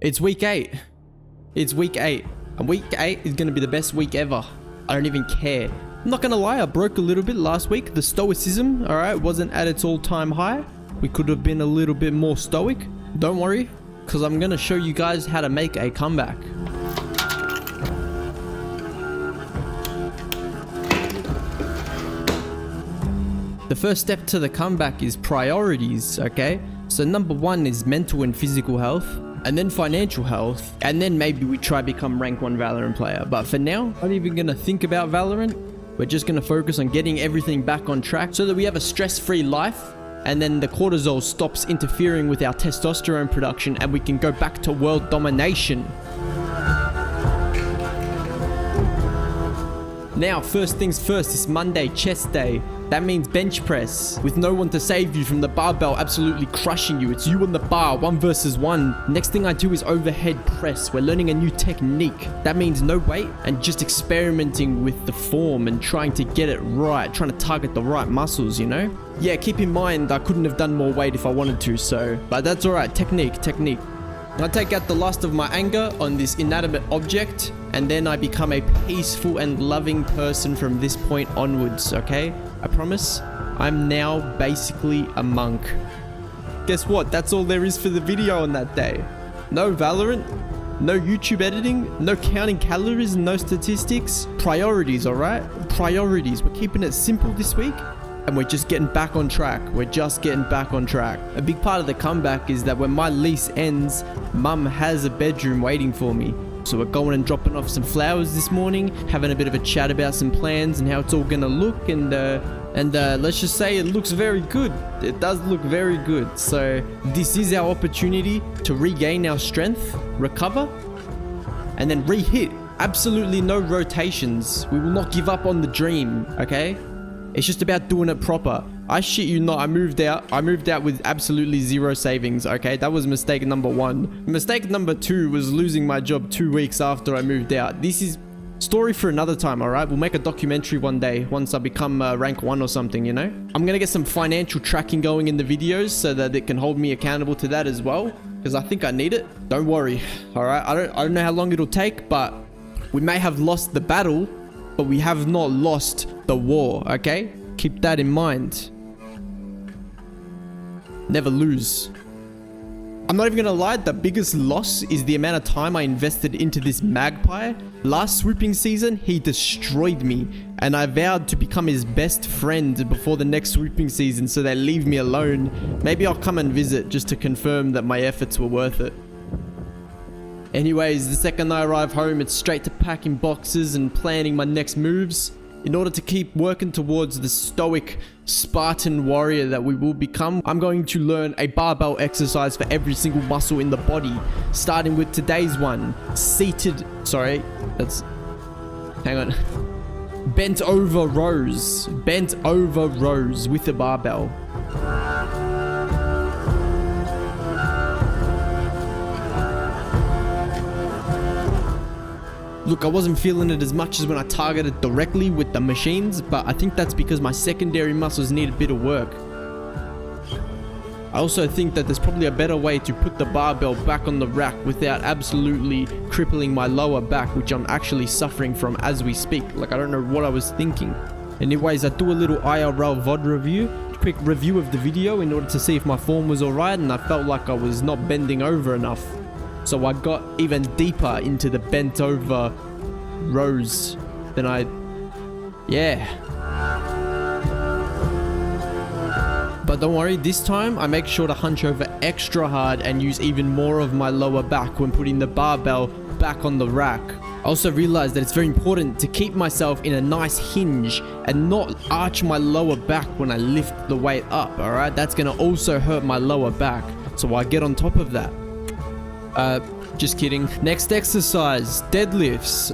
It's week 8. It's week 8. And week 8 is going to be the best week ever. I don't even care. I'm not going to lie, I broke a little bit last week. The stoicism, alright, wasn't at its all-time high. We could have been a little bit more stoic. Don't worry, because I'm going to show you guys how to make a comeback. The first step to the comeback is priorities, okay? So number 1 is mental and physical health, and then financial health, and then maybe we try become rank 1 Valorant player. But for now, I'm not even gonna think about Valorant. We're just gonna focus on getting everything back on track so that we have a stress-free life, and then the cortisol stops interfering with our testosterone production and we can go back to world domination. Now, first things first, it's Monday, chest day. That means bench press, with no one to save you from the barbell absolutely crushing you. It's you and the bar, 1 versus 1. Next thing I do is overhead press. We're learning a new technique. That means no weight and just experimenting with the form and trying to get it right, trying to target the right muscles, you know? Yeah, keep in mind, I couldn't have done more weight if I wanted to, but that's all right. Technique. I take out the last of my anger on this inanimate object, and then I become a peaceful and loving person from this point onwards, okay? I promise, I'm now basically a monk. Guess what? That's all there is for the video on that day. No Valorant, no YouTube editing, no counting calories, no statistics. Priorities, alright? Priorities. We're keeping it simple this week. And we're just getting back on track. A big part of the comeback is that when my lease ends, Mum has a bedroom waiting for me. So we're going and dropping off some flowers this morning, having a bit of a chat about some plans and how it's all gonna look, and let's just say it looks very good. It does look very good. So this is our opportunity to regain our strength, recover, and then re-hit. Absolutely no rotations. We will not give up on the dream, okay? It's just about doing it proper. I shit you not, I moved out with absolutely 0 savings, okay? That was mistake number 1. Mistake number 2 was losing my job 2 weeks after I moved out. This is story for another time, alright? We'll make a documentary one day once I become rank 1 or something, you know? I'm gonna get some financial tracking going in the videos so that it can hold me accountable to that as well, because I think I need it. Don't worry, alright? I don't know how long it'll take, but we may have lost the battle, but we have not lost the war, okay? Keep that in mind. Never lose. I'm not even gonna lie, the biggest loss is the amount of time I invested into this magpie. Last swooping season, he destroyed me, and I vowed to become his best friend before the next swooping season so they leave me alone. Maybe I'll come and visit just to confirm that my efforts were worth it. Anyways, the second I arrive home, it's straight to packing boxes and planning my next moves. In order to keep working towards the stoic Spartan warrior that we will become, I'm going to learn a barbell exercise for every single muscle in the body, starting with today's one. Bent over rows with a barbell. Look, I wasn't feeling it as much as when I targeted directly with the machines, but I think that's because my secondary muscles need a bit of work. I also think that there's probably a better way to put the barbell back on the rack without absolutely crippling my lower back, which I'm actually suffering from as we speak. Like, I don't know what I was thinking. Anyways, I do a little IRL VOD review, quick review of the video in order to see if my form was alright, and I felt like I was not bending over enough. So I got even deeper into the bent over rows than yeah. But don't worry, this time I make sure to hunch over extra hard and use even more of my lower back when putting the barbell back on the rack. I also realized that it's very important to keep myself in a nice hinge and not arch my lower back when I lift the weight up, alright? That's gonna also hurt my lower back, so I get on top of that. Just kidding. Next exercise, deadlifts.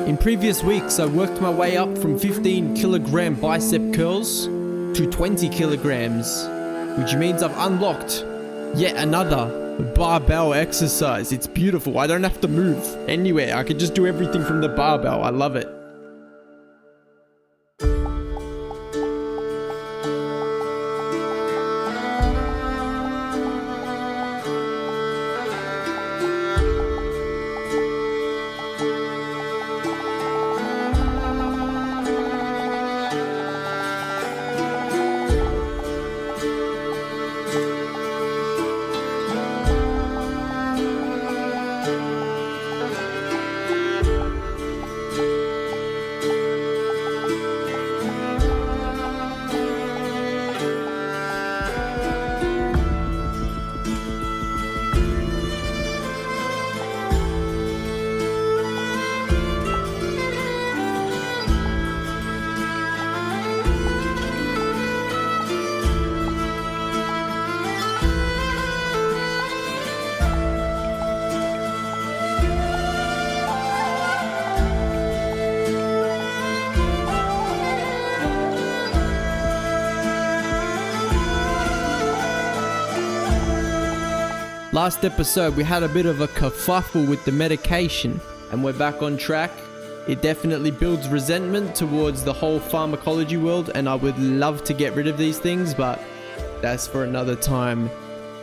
In previous weeks, I worked my way up from 15 kilogram bicep curls to 20 kilograms, which means I've unlocked yet another barbell exercise. It's beautiful. I don't have to move anywhere. I can just do everything from the barbell. I love it. Last episode, we had a bit of a kerfuffle with the medication, and we're back on track. It definitely builds resentment towards the whole pharmacology world, and I would love to get rid of these things, but that's for another time.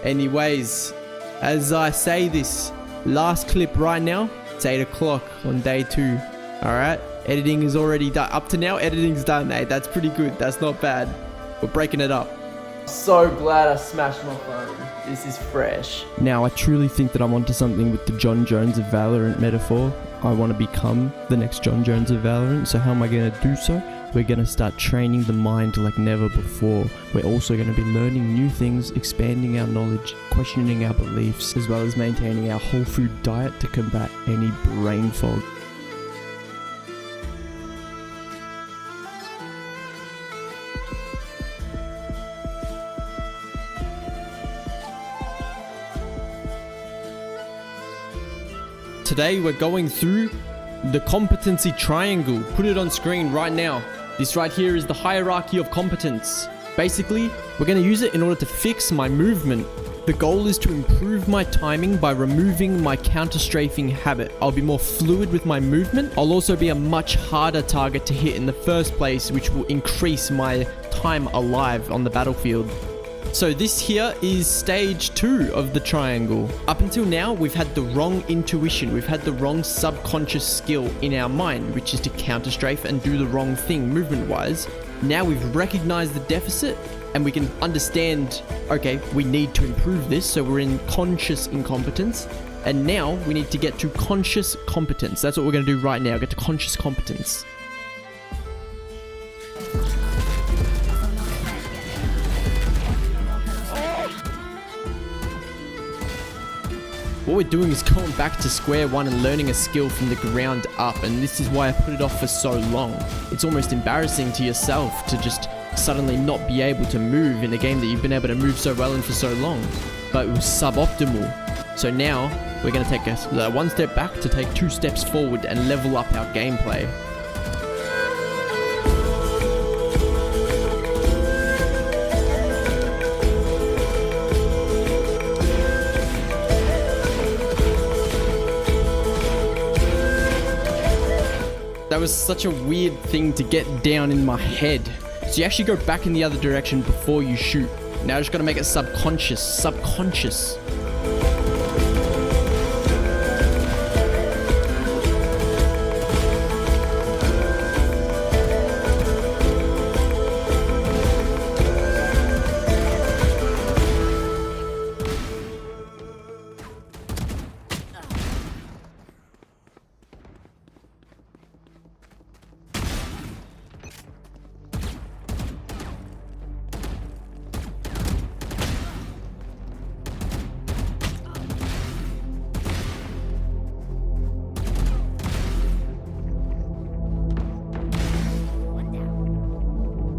Anyways, as I say this, last clip right now, it's 8 o'clock on day 2. Alright, editing is already done. Up to now, editing's done. Hey, that's pretty good. That's not bad. We're breaking it up. So glad I smashed my phone. This is fresh. Now, I truly think that I'm onto something with the John Jones of Valorant metaphor. I want to become the next John Jones of Valorant. So how am I going to do so? We're going to start training the mind like never before. We're also going to be learning new things, expanding our knowledge, questioning our beliefs, as well as maintaining our whole food diet to combat any brain fog. Today we're going through the competency triangle. Put it on screen right now. This right here is the hierarchy of competence. Basically, we're going to use it in order to fix my movement. The goal is to improve my timing by removing my counter-strafing habit. I'll be more fluid with my movement. I'll also be a much harder target to hit in the first place, which will increase my time alive on the battlefield. So this here is stage 2 of the triangle. Up until now, we've had the wrong intuition. We've had the wrong subconscious skill in our mind, which is to counter-strafe and do the wrong thing movement-wise. Now we've recognized the deficit and we can understand, okay, we need to improve this. So we're in conscious incompetence. And now we need to get to conscious competence. That's what we're going to do right now, get to conscious competence. What we're doing is going back to square one and learning a skill from the ground up, and this is why I put it off for so long. It's almost embarrassing to yourself to just suddenly not be able to move in a game that you've been able to move so well in for so long, but it was suboptimal. So now we're going to take one step back to take 2 steps forward and level up our gameplay. That was such a weird thing to get down in my head. So you actually go back in the other direction before you shoot. Now I just gotta make it subconscious. Subconscious.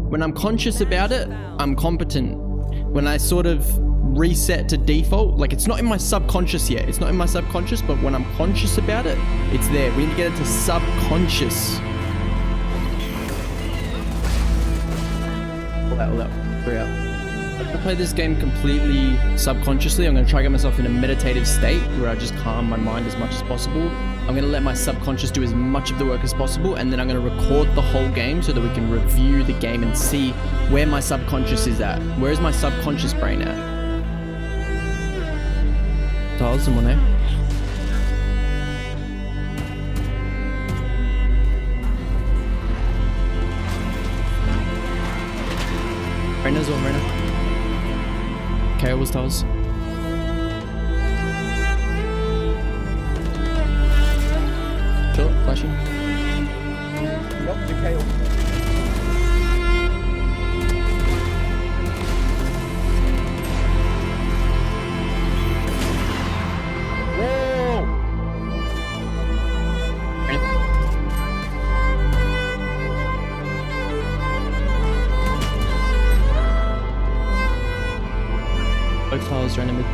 When I'm conscious about it, I'm competent. When I sort of reset to default, like it's not in my subconscious yet. It's not in my subconscious, but when I'm conscious about it, it's there. We need to get it to subconscious. Hold out. We're out. I'm gonna play this game completely subconsciously. I'm gonna try to get myself in a meditative state where I just calm my mind as much as possible. I'm going to let my subconscious do as much of the work as possible, and then I'm going to record the whole game so that we can review the game and see where my subconscious is at. Where is my subconscious brain at? Tell someone there. Reina's on, Reina. Okay, what's Towers? Sure, flashing. Nope, the KO. Whoa! Both towers are in the mid.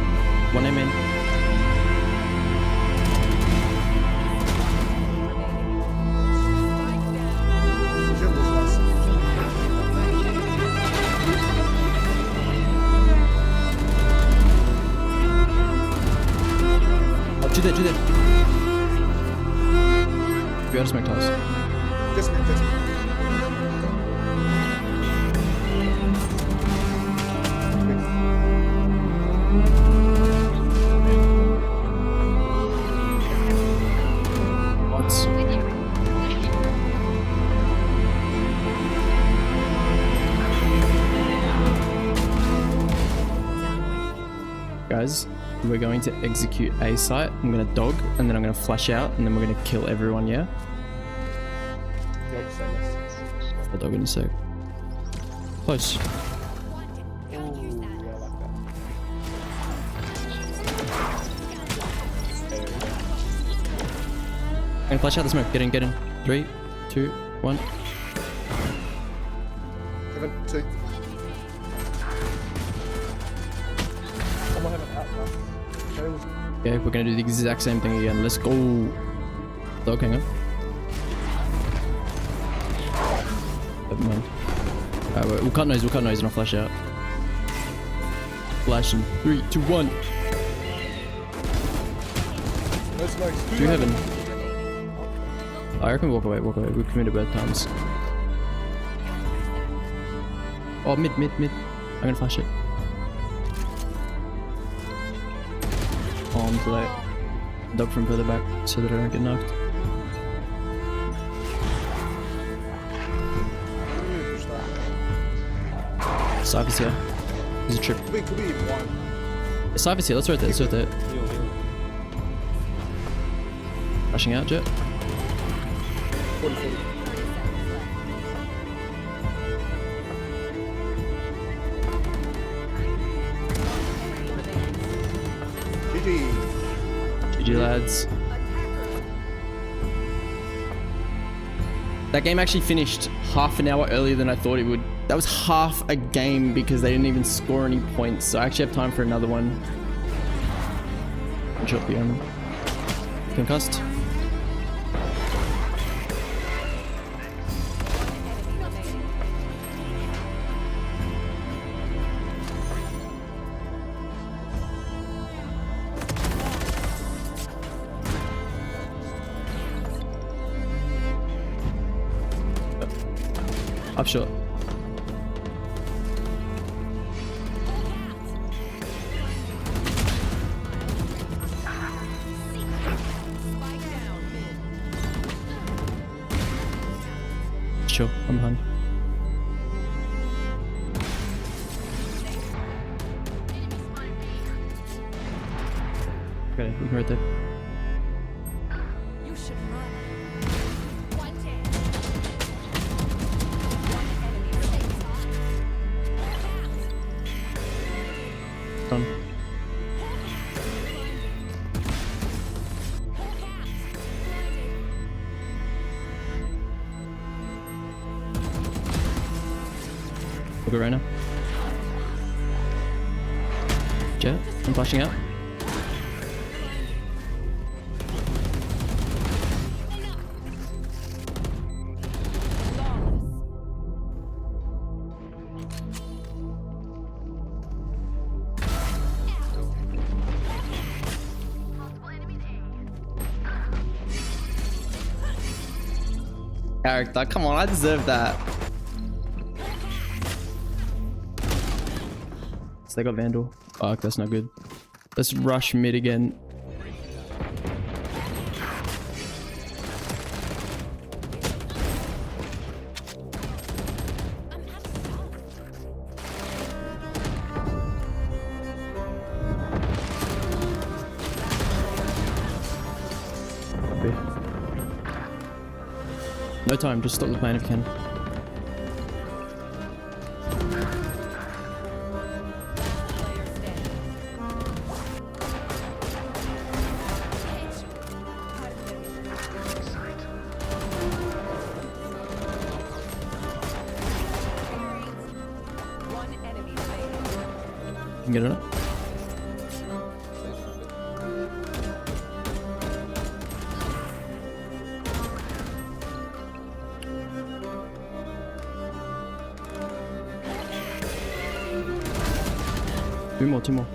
One aim in. out of smoke tiles. Just me, just me. Guys, we're going to execute A site. I'm gonna dog, and then I'm gonna flash out, and then we're gonna kill everyone, yeah? Yep, same as. I'll dog in a sec. Close. Ooh, yeah, I like that. There we go. I'm gonna flash out the smoke. Get in, get in. 3, 2, 1. 7, 2. Someone have an out now. Tails. Okay, we're gonna do the exact same thing again. Let's go. Dog, hang on. Never mind. Alright, we'll cut noise, and I'll flash out. Flash in 3, 2, 1. No smokes. Do heaven. I reckon walk away. We've committed both times. Oh, mid. I'm gonna flash it. Oh, I'm too late. Dog from further back so that I don't get knocked. Cypher's here. There's a trip. Could be one. Cypher's here. Let's rotate. Rushing out, Jet. 40. GG. GG, lads. That game actually finished half an hour earlier than I thought it would. That was half a game because they didn't even score any points. So I actually have time for another one. Drop the concussed. Up short. Sure, I'm behind. Okay, I'm right there. You should run. One dead. One enemy Done. We'll go right now. Jet, I'm flashing out. Character, come on, I deserve that. So they got Vandal. Fuck, that's not good. Let's rush mid again. Copy. No time, just stop the plane if you can. One enemy remaining. You can get it up. Two more.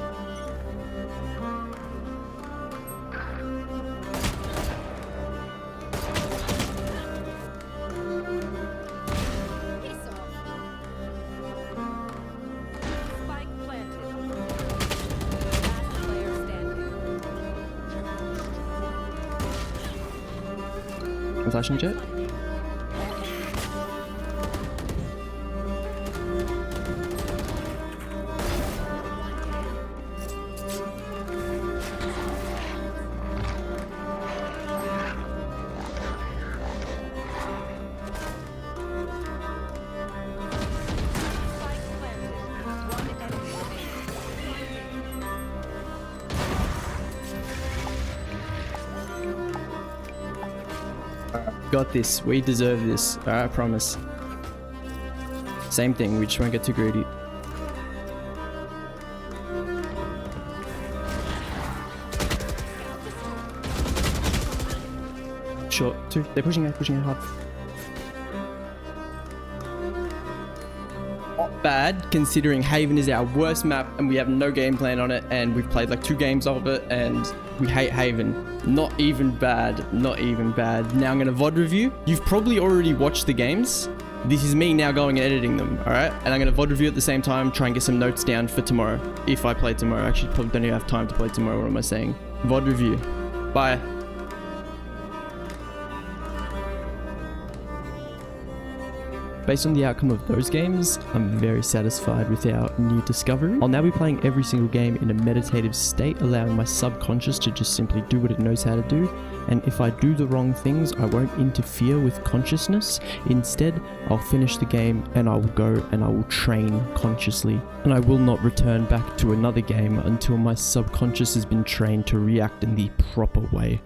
flashing jet. Spike planted. One enemy remaining. Got this. We deserve this. Alright, I promise. Same thing. We just won't get too greedy. Short. Two. They're pushing out hard. Not bad, considering Haven is our worst map and we have no game plan on it, and we've played like 2 games of it and we hate Haven. Not even bad. Not even bad. Now I'm going to VOD review. You've probably already watched the games. This is me now going and editing them, alright? And I'm going to VOD review at the same time, try and get some notes down for tomorrow. If I play tomorrow. Actually, probably don't even have time to play tomorrow. What am I saying? VOD review. Bye. Based on the outcome of those games, I'm very satisfied with our new discovery. I'll now be playing every single game in a meditative state, allowing my subconscious to just simply do what it knows how to do. And if I do the wrong things, I won't interfere with consciousness. Instead, I'll finish the game and I will go and I will train consciously. And I will not return back to another game until my subconscious has been trained to react in the proper way.